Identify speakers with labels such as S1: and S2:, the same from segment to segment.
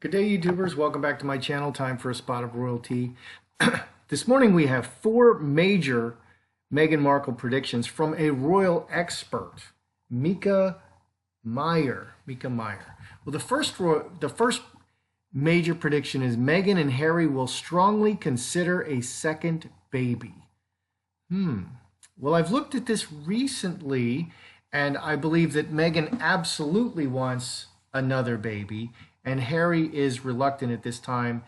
S1: Good day, YouTubers. Welcome back to my channel. Time for a spot of royalty. This morning we have four major Meghan Markle predictions from a royal expert, Mika Meyer. Well, the first major prediction is Meghan and Harry will strongly consider a second baby. Well, I've looked at this recently, and I believe that Meghan absolutely wants another baby, and Harry is reluctant at this time.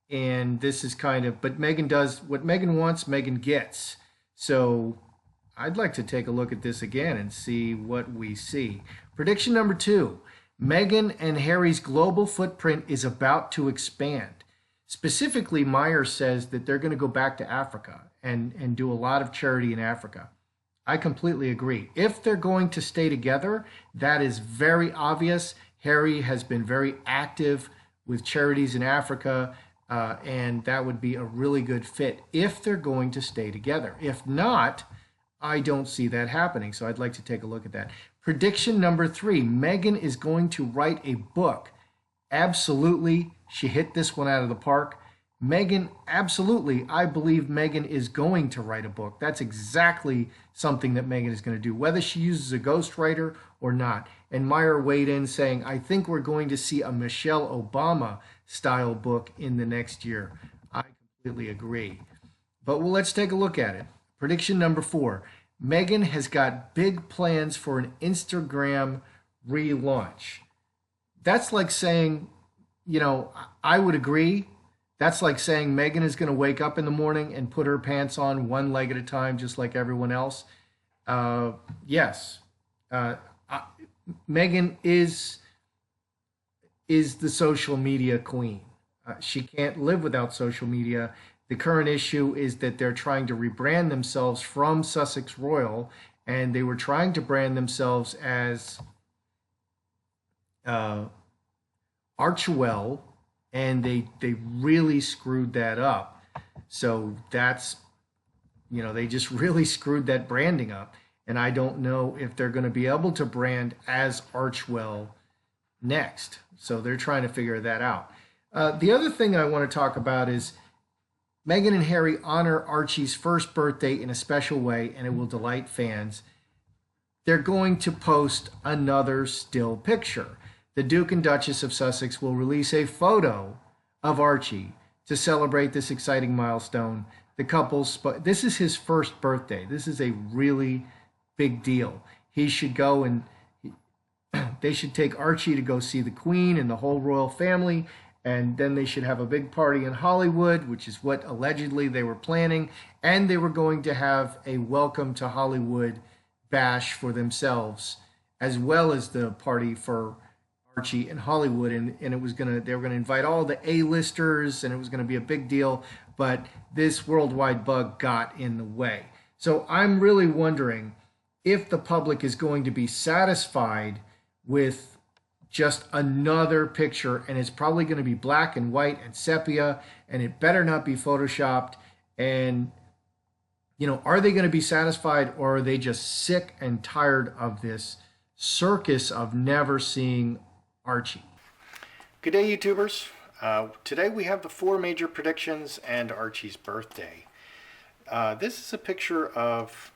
S1: And this is but Meghan does what Meghan wants, Meghan gets. So I'd like to take a look at this again and see what we see. Prediction number 2, Meghan and Harry's global footprint is about to expand. Specifically, Meyer says that they're going to go back to Africa and do a lot of charity in Africa. I completely agree. If they're going to stay together, that is very obvious. Harry has been very active with charities in Africa, and that would be a really good fit if they're going to stay together. If not, I don't see that happening, so I'd like to take a look at that. Prediction number 3, Meghan is going to write a book. Absolutely, she hit this one out of the park. Meghan, absolutely, I believe Meghan is going to write a book. That's exactly something that Meghan is going to do, whether she uses a ghostwriter or not. And Meyer weighed in saying, I think we're going to see a Michelle Obama style book in the next year. I completely agree. But let's take a look at it. Prediction number 4, Meghan has got big plans for an Instagram relaunch. That's like saying, I would agree. That's like saying Meghan is going to wake up in the morning and put her pants on one leg at a time, just like everyone else. Yes. Meghan is the social media queen. She can't live without social media. The current issue is that they're trying to rebrand themselves from Sussex Royal, and they were trying to brand themselves as Archewell, and they really screwed that up. So that's, they just really screwed that branding up. And I don't know if they're going to be able to brand as Archewell next. So they're trying to figure that out. The other thing I want to talk about is Meghan and Harry honor Archie's first birthday in a special way, and it will delight fans. They're going to post another still picture. The Duke and Duchess of Sussex will release a photo of Archie to celebrate this exciting milestone. This is his first birthday. This is a really big deal. He should go and they should take Archie to go see the Queen and the whole royal family, and then they should have a big party in Hollywood, which is what allegedly they were planning, and they were going to have a welcome to Hollywood bash for themselves, as well as the party for Archie in Hollywood, and they were gonna invite all the A-listers, and it was gonna be a big deal, but this worldwide bug got in the way. So I'm really wondering if the public is going to be satisfied with just another picture, and it's probably going to be black and white and sepia, and it better not be photoshopped. And are they going to be satisfied, or are they just sick and tired of this circus of never seeing Archie? Good day, YouTubers. Today we have the 4 major predictions and Archie's birthday. This is a picture of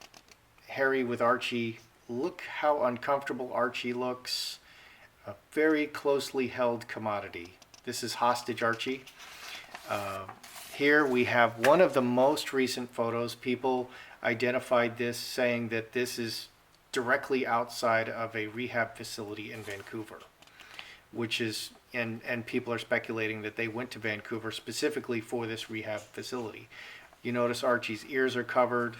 S1: Harry with Archie. Look how uncomfortable Archie looks. A very closely held commodity. This is hostage Archie. Here we have one of the most recent photos. People identified this, saying that this is directly outside of a rehab facility in Vancouver, which is, and people are speculating that they went to Vancouver specifically for this rehab facility. You notice Archie's ears are covered.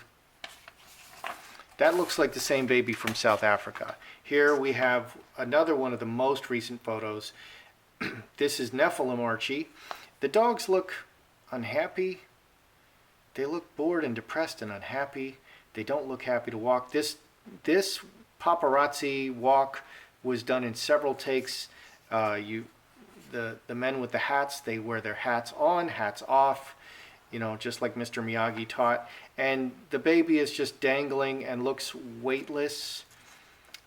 S1: That looks like the same baby from South Africa. Here we have another one of the most recent photos. This is Nephilim Archie. The dogs look unhappy. They look bored and depressed and unhappy. They don't look happy to walk. This paparazzi walk was done in several takes. The men with the hats, they wear their hats on, hats off, just like Mr. Miyagi taught. And the baby is just dangling and looks weightless.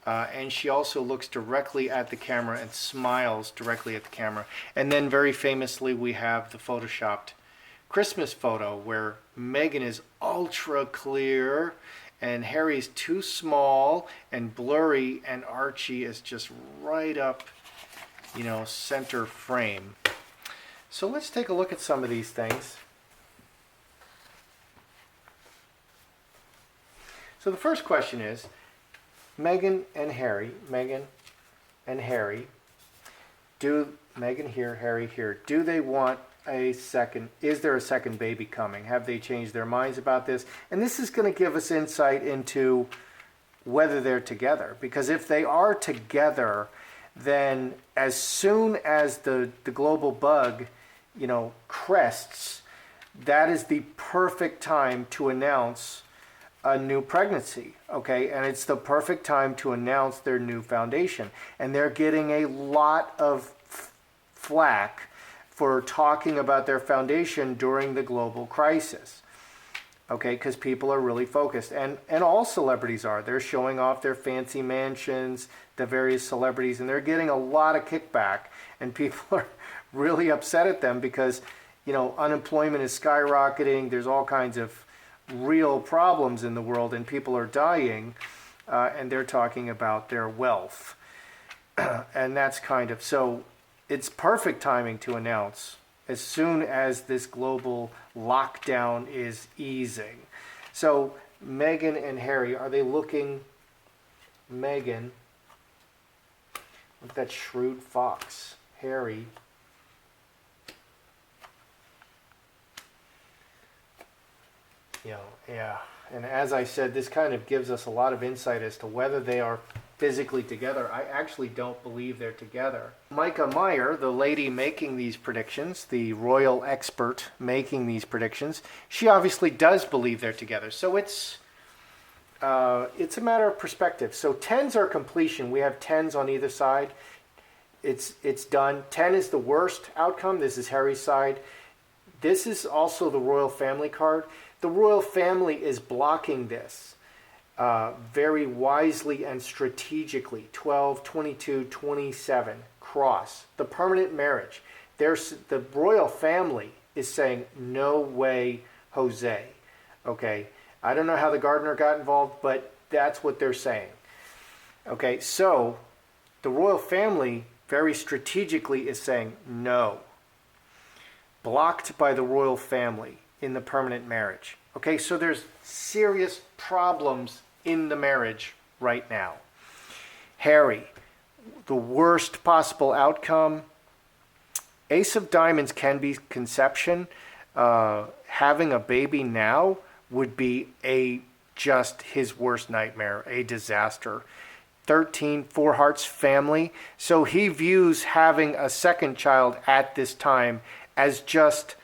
S1: And she also looks directly at the camera and smiles directly at the camera. And then very famously, we have the photoshopped Christmas photo where Meghan is ultra clear and Harry's too small and blurry, and Archie is just right up, center frame. So let's take a look at some of these things. So the first question is, Meghan and Harry, Meghan here, Harry here, do they want is there a second baby coming? Have they changed their minds about this? And this is going to give us insight into whether they're together. Because if they are together, then as soon as the global bug, crests, that is the perfect time to announce a new pregnancy, okay? And it's the perfect time to announce their new foundation. And they're getting a lot of flack for talking about their foundation during the global crisis, okay? Because people are really focused. And all celebrities are. They're showing off their fancy mansions, the various celebrities, and they're getting a lot of kickback. And people are really upset at them because, unemployment is skyrocketing. There's all kinds of real problems in the world, and people are dying, and they're talking about their wealth. And that's so it's perfect timing to announce as soon as this global lockdown is easing. So Meghan and Harry, are they looking? Meghan, look at that shrewd fox. Harry, yeah. And as I said, this kind of gives us a lot of insight as to whether they are physically together. I actually don't believe they're together. Micah Meyer, the lady making these predictions, the royal expert making these predictions, she obviously does believe they're together. So it's a matter of perspective. So 10s are completion. We have 10s on either side. It's done. 10 is the worst outcome. This is Harry's side. This is also the royal family card. The royal family is blocking this very wisely and strategically. 12, 22, 27, cross. The permanent marriage. The royal family is saying, no way, Jose. Okay, I don't know how the gardener got involved, but that's what they're saying. Okay, so the royal family very strategically is saying no. Blocked by the royal family in the permanent marriage. Okay, so there's serious problems in the marriage right now. Harry, the worst possible outcome. Ace of Diamonds can be conception. Having a baby now would be just his worst nightmare, a disaster. 13, Four Hearts family. So he views having a second child at this time as just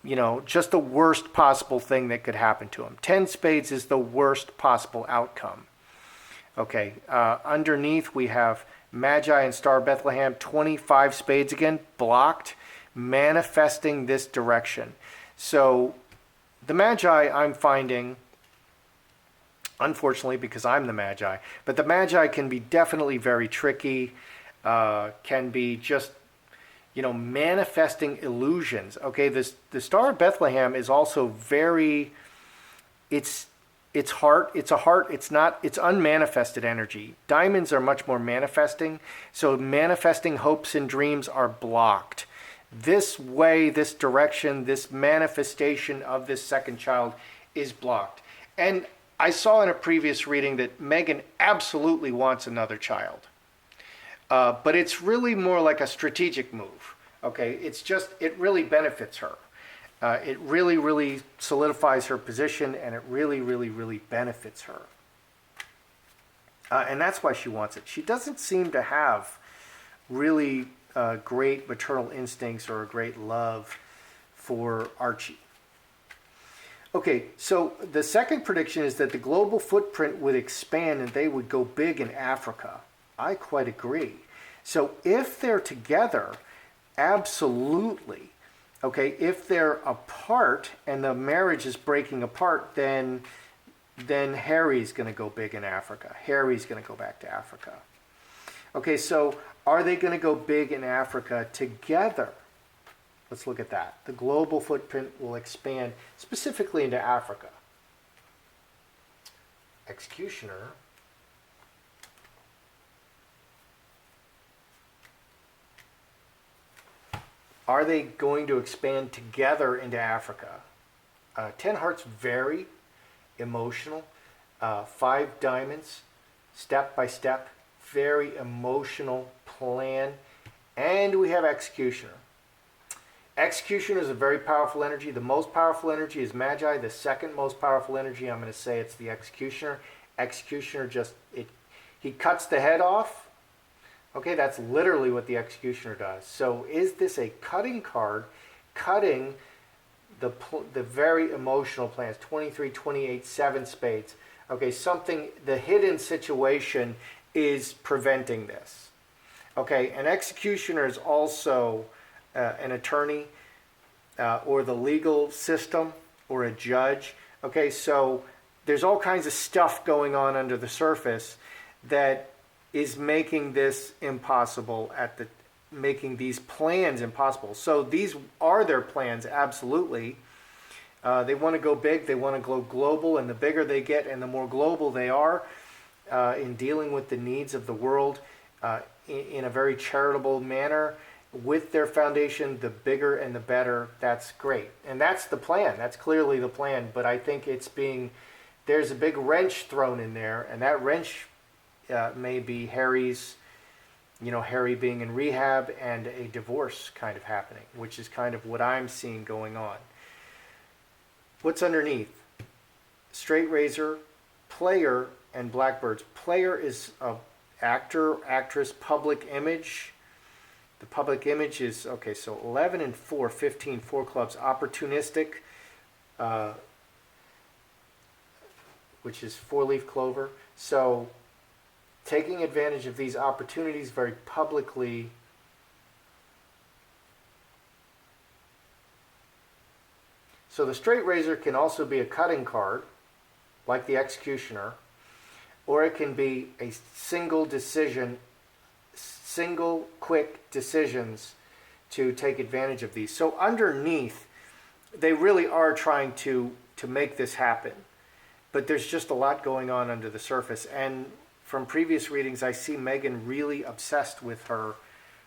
S1: the worst possible thing that could happen to him. 10 spades is the worst possible outcome. Okay, underneath we have Magi and Star Bethlehem, 25 spades again, blocked, manifesting this direction. So the Magi I'm finding, unfortunately because I'm the Magi, but the Magi can be definitely very tricky, can be just manifesting illusions. Okay, the Star of Bethlehem is also very, it's unmanifested energy. Diamonds are much more manifesting, so manifesting hopes and dreams are blocked. This way, this direction, this manifestation of this second child is blocked. And I saw in a previous reading that Meghan absolutely wants another child. But it's really more like a strategic move. Okay, it really benefits her. It really, really solidifies her position, and it really, really, really benefits her. And that's why she wants it. She doesn't seem to have really great maternal instincts or a great love for Archie. Okay, so the second prediction is that the global footprint would expand and they would go big in Africa. I quite agree. So if they're together, absolutely. Okay, if they're apart and the marriage is breaking apart, then then Harry's going to go big in Africa. Harry's going to go back to Africa. Okay, so are they going to go big in Africa together? Let's look at that. The global footprint will expand specifically into Africa. Executioner. Are they going to expand together into Africa? 10 hearts, very emotional. 5 diamonds, step by step, very emotional plan. And we have Executioner. Executioner is a very powerful energy. The most powerful energy is Magi. The second most powerful energy, I'm going to say it's the Executioner. Executioner he cuts the head off. Okay, that's literally what the Executioner does. So is this a cutting card, cutting the very emotional plans, 23, 28, 7 spades. Okay, the hidden situation is preventing this. Okay, an Executioner is also an attorney or the legal system or a judge. Okay, so there's all kinds of stuff going on under the surface that is making this impossible, making these plans impossible. So these are their plans, absolutely. They want to go big, they want to go global, and the bigger they get and the more global they are in dealing with the needs of the world in a very charitable manner with their foundation, the bigger and the better. That's great. And that's the plan. That's clearly the plan. But I think there's a big wrench thrown in there, and that wrench may be Harry's, Harry being in rehab and a divorce kind of happening, which is kind of what I'm seeing going on. What's underneath? Straight razor, player, and blackbirds. Player is a actor, actress, public image. The public image is, okay, so 11 and 4, 15, 4 clubs. Opportunistic, which is 4-leaf clover. So taking advantage of these opportunities very publicly. So the straight razor can also be a cutting card, like the Executioner, or it can be a single quick decisions to take advantage of these. So underneath, they really are trying to make this happen. But there's just a lot going on under the surface. And from previous readings, I see Meghan really obsessed with her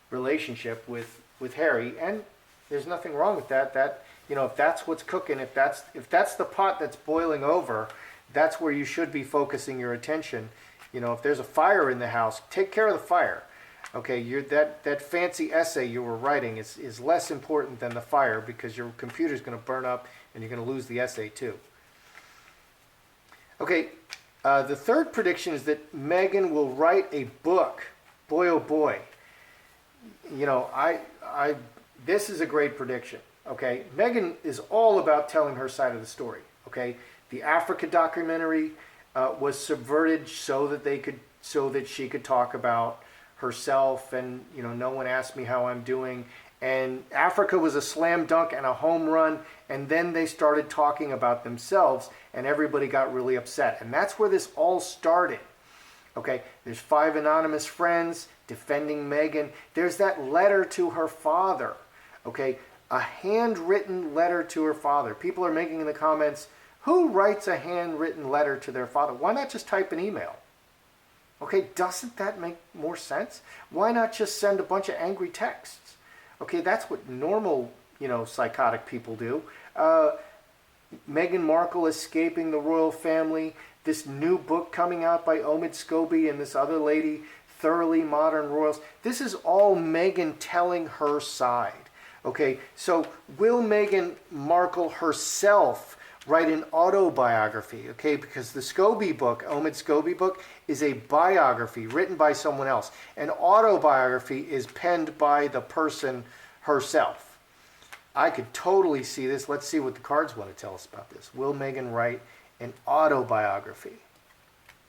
S1: relationship with Harry. And there's nothing wrong with that. If that's what's cooking, if that's the pot that's boiling over, that's where you should be focusing your attention. If there's a fire in the house, take care of the fire. Okay, that fancy essay you were writing is less important than the fire, because your computer's going to burn up and you're going to lose the essay too. Okay, the third prediction is that Meghan will write a book. Boy, oh boy. This is a great prediction. Okay, Meghan is all about telling her side of the story. Okay, the Africa documentary was subverted so that she could talk about herself, and no one asked me how I'm doing. And Africa was a slam dunk and a home run, and then they started talking about themselves, and everybody got really upset. And that's where this all started. Okay, there's 5 anonymous friends defending Meghan. There's that letter to her father. Okay, a handwritten letter to her father. People are making in the comments, who writes a handwritten letter to their father? Why not just type an email? Okay, doesn't that make more sense? Why not just send a bunch of angry texts? Okay, that's what normal, psychotic people do. Meghan Markle escaping the royal family. This new book coming out by Omid Scobie and this other lady, Thoroughly Modern Royals. This is all Meghan telling her side. Okay, so will Meghan Markle herself write an autobiography? Okay, because the Scobie book, Omid Scobie book, is a biography written by someone else. An autobiography is penned by the person herself. I could totally see this. Let's see what the cards want to tell us about this. Will Meghan write an autobiography?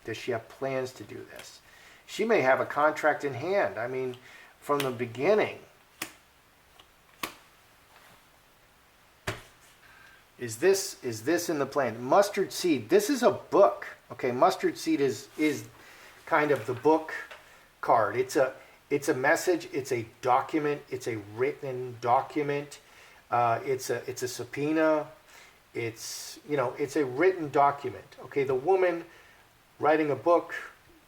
S1: Does she have plans to do this? She may have a contract in hand. I mean, from the beginning. Is this in the plan? Mustard Seed. This is a book. Okay, Mustard Seed is kind of the book card. It's a message. It's a document. It's a written document. It's a subpoena. It's a written document. Okay, the woman writing a book,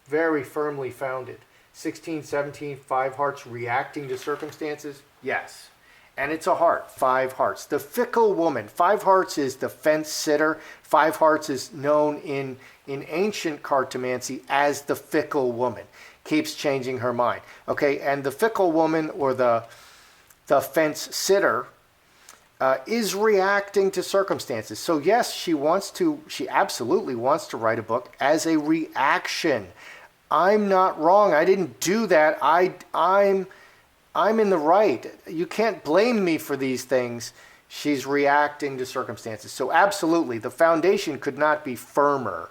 S1: very firmly founded. 16, 17, 5 hearts, reacting to circumstances. Yes. And it's a heart, 5 hearts. The fickle woman, 5 hearts is the fence sitter. 5 hearts is known in ancient cartomancy as the fickle woman. Keeps changing her mind. Okay, and the fickle woman or the fence sitter is reacting to circumstances. So yes, she absolutely wants to write a book as a reaction. I'm not wrong. I didn't do that. I'm in the right. You can't blame me for these things. She's reacting to circumstances. So absolutely, the foundation could not be firmer.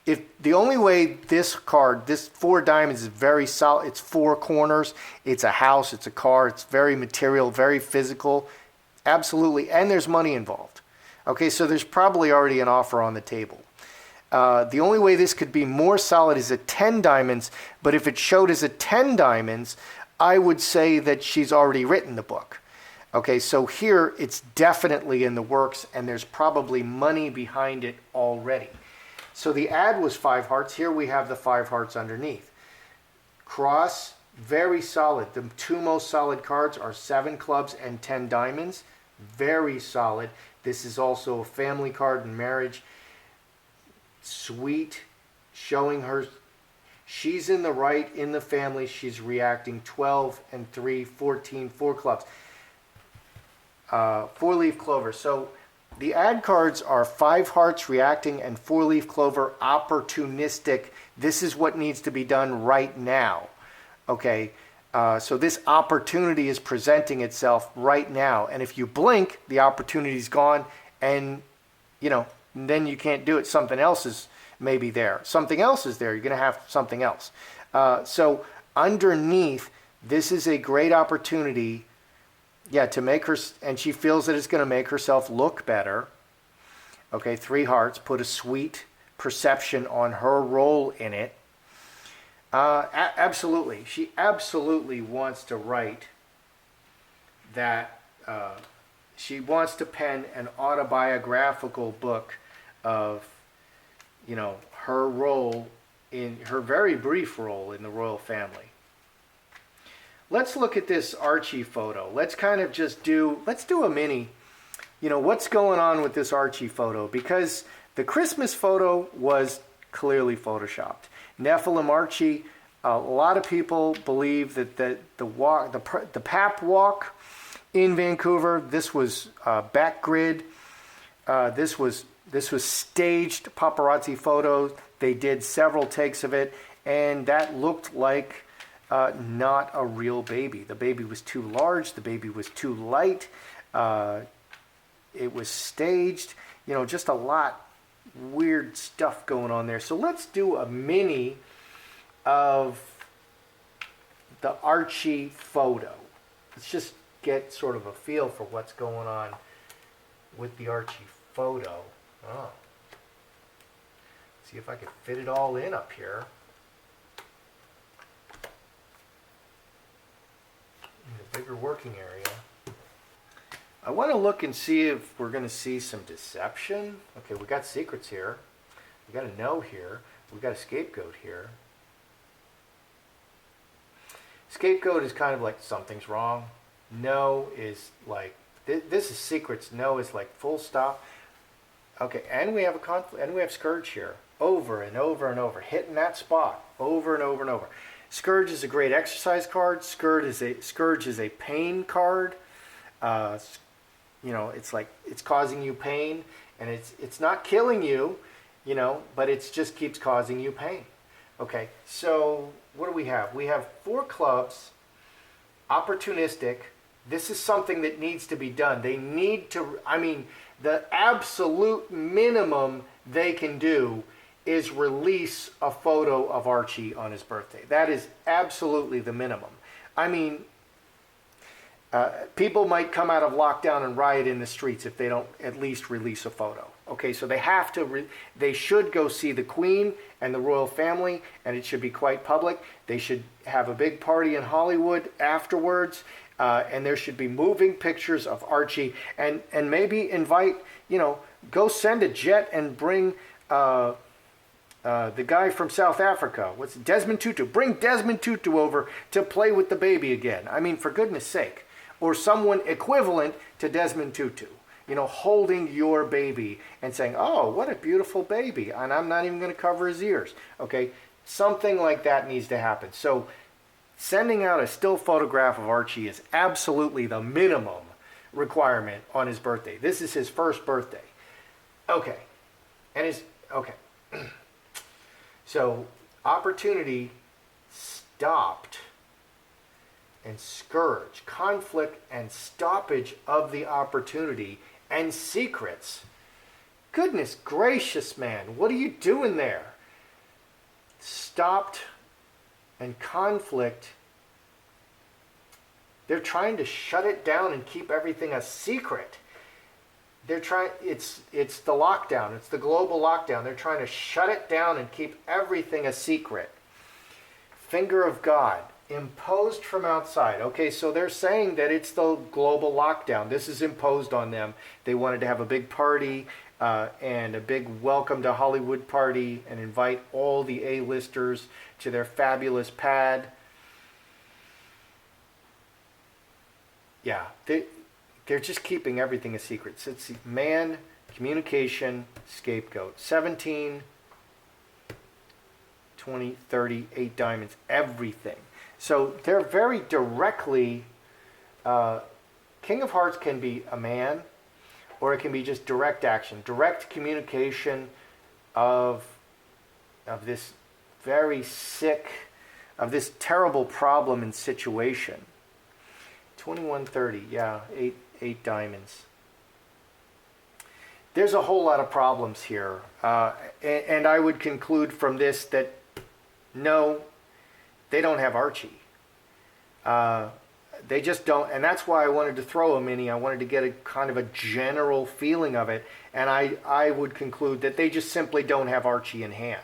S1: If the only way this card, this 4 diamonds, is very solid, it's 4 corners, it's a house, it's a car, it's very material, very physical. Absolutely, and there's money involved. Okay, so there's probably already an offer on the table. The only way this could be more solid is a 10 diamonds, but if it showed as a 10 diamonds, I would say that she's already written the book. Okay, so here it's definitely in the works, and there's probably money behind it already. So the ad was 5 hearts. Here we have the 5 hearts underneath. Cross, very solid. The 2 most solid cards are 7 clubs and 10 diamonds. Very solid. This is also a family card in marriage. Sweet, showing her she's in the right in the family. She's reacting. 12 and 3, 14, 4 clubs. 4-leaf clover. So the ad cards are 5 hearts reacting and 4-leaf clover opportunistic. This is what needs to be done right now. Okay, so this opportunity is presenting itself right now. And if you blink, the opportunity's gone, and then you can't do it. Something else is maybe there. Something else is there. You're going to have something else. So underneath, this is a great opportunity, to make her, and she feels that it's going to make herself look better. Okay, 3 hearts, put a sweet perception on her role in it. Absolutely. She absolutely wants to write that. She wants to pen an autobiographical book of, her role her very brief role in the royal family. Let's look at this Archie photo. Let's kind of just let's do a mini, what's going on with this Archie photo, because the Christmas photo was clearly photoshopped. Nephilim Archie, a lot of people believe that the Pap Walk in Vancouver, this was backgrid. This was staged paparazzi photos. They did several takes of it, and that looked like not a real baby. The baby was too large. The baby was too light. It was staged. Just a lot weird stuff going on there. So let's do a mini of the Archie photo. Let's just get sort of a feel for what's going on with the Archie photo. Oh. See if I can fit it all in up here. In the bigger working area. I want to look and see if we're going to see some deception. Okay, we got secrets here. We got a no here. We got a scapegoat here. Scapegoat is kind of like something's wrong. No is like this is secrets. No is like full stop. Okay, and we have a conflict, and we have Scourge here, over and over and over, hitting that spot over and over and over. Scourge is a great exercise card. Scourge is a pain card. It's like it's causing you pain, and it's not killing you, but it just keeps causing you pain. Okay, so what do we have? We have 4 clubs, opportunistic. This is something that needs to be done. They need to, the absolute minimum they can do is release a photo of Archie on his birthday. That is absolutely the minimum. People might come out of lockdown and riot in the streets if they don't at least release a photo. Okay, so they have to, they should go see the Queen and the royal family, and it should be quite public. They should have a big party in Hollywood afterwards, and there should be moving pictures of Archie, and maybe invite, go send a jet and bring the guy from South Africa, what's Desmond Tutu. Bring Desmond Tutu over to play with the baby again. I mean, for goodness sake. Or someone equivalent to Desmond Tutu, holding your baby and saying, oh, what a beautiful baby. And I'm not even going to cover his ears. Okay, something like that needs to happen. So sending out a still photograph of Archie is absolutely the minimum requirement on his birthday. This is his first birthday. Okay. Okay. So opportunity stopped and scourge, conflict and stoppage of the opportunity and secrets. Goodness gracious, man, what are you doing there? Stopped and conflict. They're trying to shut it down and keep everything a secret. It's the lockdown. It's the global lockdown. They're trying to shut it down and keep everything a secret. Finger of God, imposed from outside. Okay, so they're saying that it's the global lockdown. This is imposed on them. They wanted to have a big party and a big welcome to Hollywood party and invite all the A-listers to their fabulous pad. Yeah, they're just keeping everything a secret. So it's man, communication, scapegoat. 17, 20, 30, 8 diamonds, everything. So they're very directly, King of Hearts can be a man, or it can be just direct action, direct communication of this very sick, of this terrible problem and situation. 2130, yeah, 8 diamonds. There's a whole lot of problems here, and I would conclude from this that no, they don't have Archie. They just don't, and that's why I wanted to throw a mini. I wanted to get a kind of a general feeling of it, and I would conclude that they just simply don't have Archie in hand.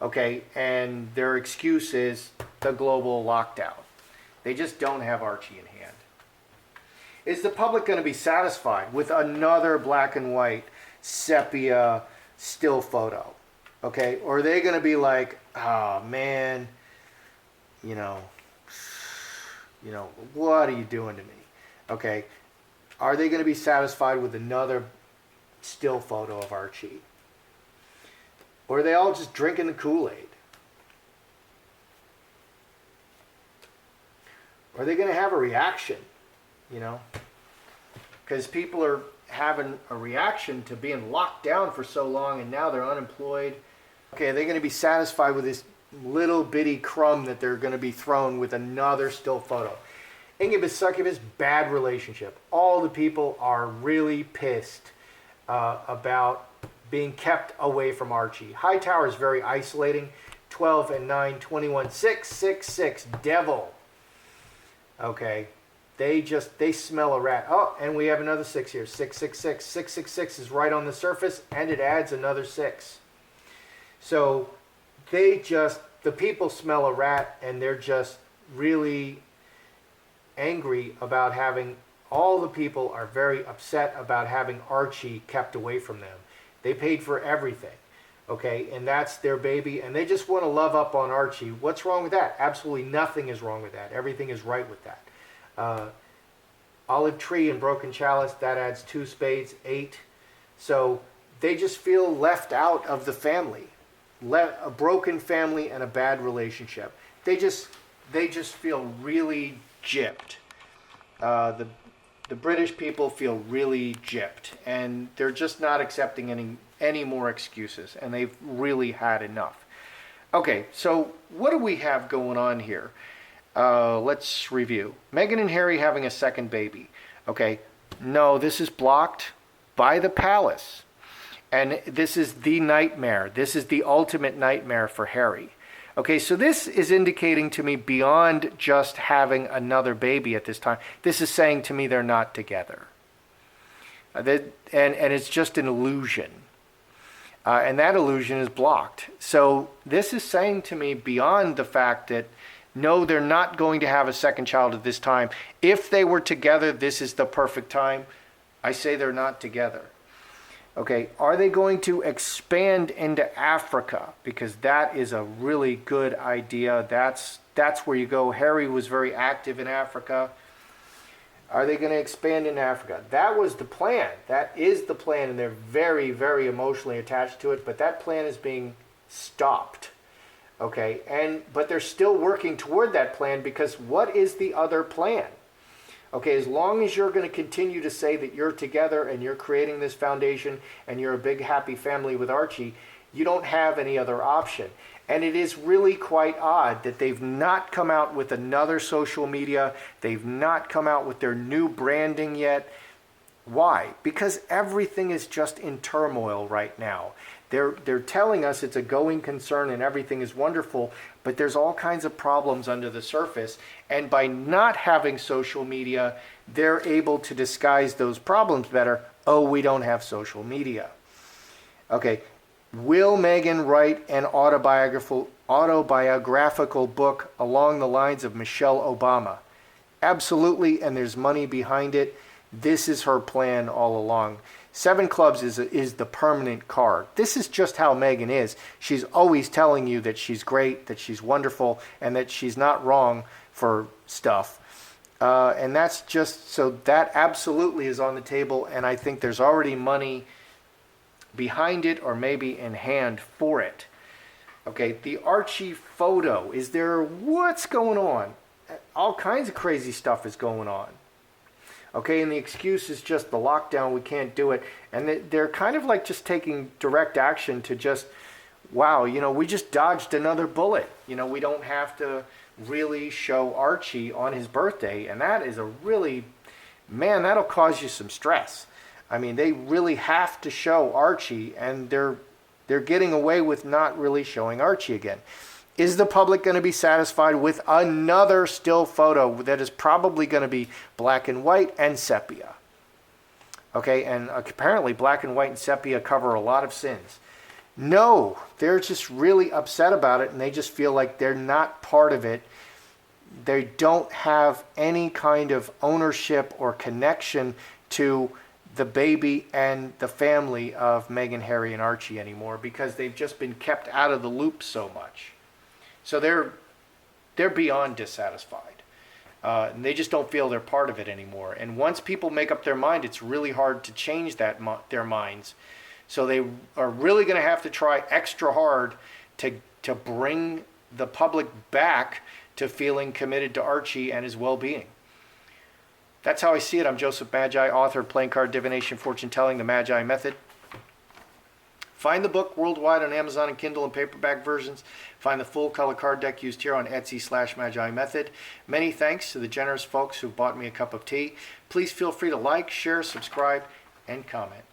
S1: Okay, and their excuse is the global lockdown. They just don't have Archie in hand. Is the public going to be satisfied with another black and white sepia still photo? Okay, or are they going to be like, oh man, what are you doing to me? Okay, are they going to be satisfied with another still photo of Archie? Or are they all just drinking the Kool-Aid? Are they going to have a reaction? Because people are having a reaction to being locked down for so long and now they're unemployed. Okay, are they going to be satisfied with this little bitty crumb that they're going to be thrown with another still photo? Incubus, succubus, bad relationship. All the people are really pissed about being kept away from Archie. Hightower is very isolating. 12 and 9, 21, 6, 6, 6, devil. Okay, they smell a rat. Oh, and we have another 6 here. 6, 6, 6. 6, 6, 6 is right on the surface, and it adds another 6. So the people smell a rat, and they're just really angry about having, all the people are very upset about having Archie kept away from them. They paid for everything, okay, and that's their baby, and they just want to love up on Archie. What's wrong with that? Absolutely nothing is wrong with that. Everything is right with that. Olive tree and broken chalice, that adds 2 spades, 8. So they just feel left out of the family. A broken family and a bad relationship. They just feel really gypped. The British people feel really gypped, and they're just not accepting any more excuses, and they've really had enough. Okay, so what do we have going on here? Let's review. Meghan and Harry having a second baby. Okay, no, this is blocked by the palace. And this is the nightmare. This is the ultimate nightmare for Harry. Okay, so this is indicating to me beyond just having another baby at this time. This is saying to me they're not together. And it's just an illusion. And that illusion is blocked. So this is saying to me beyond the fact that no, they're not going to have a second child at this time. If they were together, this is the perfect time. I say they're not together. Okay, are they going to expand into Africa? Because that is a really good idea. That's where you go. Harry was very active in Africa. Are they going to expand in Africa? That was the plan. That is the plan, and they're very, very emotionally attached to it. But that plan is being stopped. Okay, but they're still working toward that plan, because what is the other plan? Okay, as long as you're going to continue to say that you're together and you're creating this foundation and you're a big happy family with Archie, you don't have any other option. And it is really quite odd that they've not come out with another social media. They've not come out with their new branding yet. Why? Because everything is just in turmoil right now. They're telling us it's a going concern and everything is wonderful, but there's all kinds of problems under the surface. And by not having social media, they're able to disguise those problems better. Oh, we don't have social media. Okay, will Meghan write an autobiographical book along the lines of Michelle Obama? Absolutely, and there's money behind it. This is her plan all along. Seven Clubs is the permanent card. This is just how Meghan is. She's always telling you that she's great, that she's wonderful, and that she's not wrong for stuff. And that's just, so that absolutely is on the table, and I think there's already money behind it, or maybe in hand for it. Okay, the Archie photo. What's going on? All kinds of crazy stuff is going on. Okay, and the excuse is just the lockdown, we can't do it. And they're kind of like just taking direct action to just, wow, we just dodged another bullet. We don't have to really show Archie on his birthday. And that is man, that'll cause you some stress. I mean, they really have to show Archie, and they're getting away with not really showing Archie again. Is the public going to be satisfied with another still photo that is probably going to be black and white and sepia? Okay, and apparently black and white and sepia cover a lot of sins. No, they're just really upset about it, and they just feel like they're not part of it. They don't have any kind of ownership or connection to the baby and the family of Meghan, Harry, and Archie anymore, because they've just been kept out of the loop so much. So they're beyond dissatisfied. And they just don't feel they're part of it anymore. And once people make up their mind, it's really hard to change their minds. So they are really going to have to try extra hard to bring the public back to feeling committed to Archie and his well-being. That's how I see it. I'm Joseph Magi, author of Playing Card Divination, Fortune Telling, The Magi Method. Find the book worldwide on Amazon and Kindle and paperback versions. Find the full color card deck used here on Etsy/Magi Method. Many thanks to the generous folks who bought me a cup of tea. Please feel free to like, share, subscribe, and comment.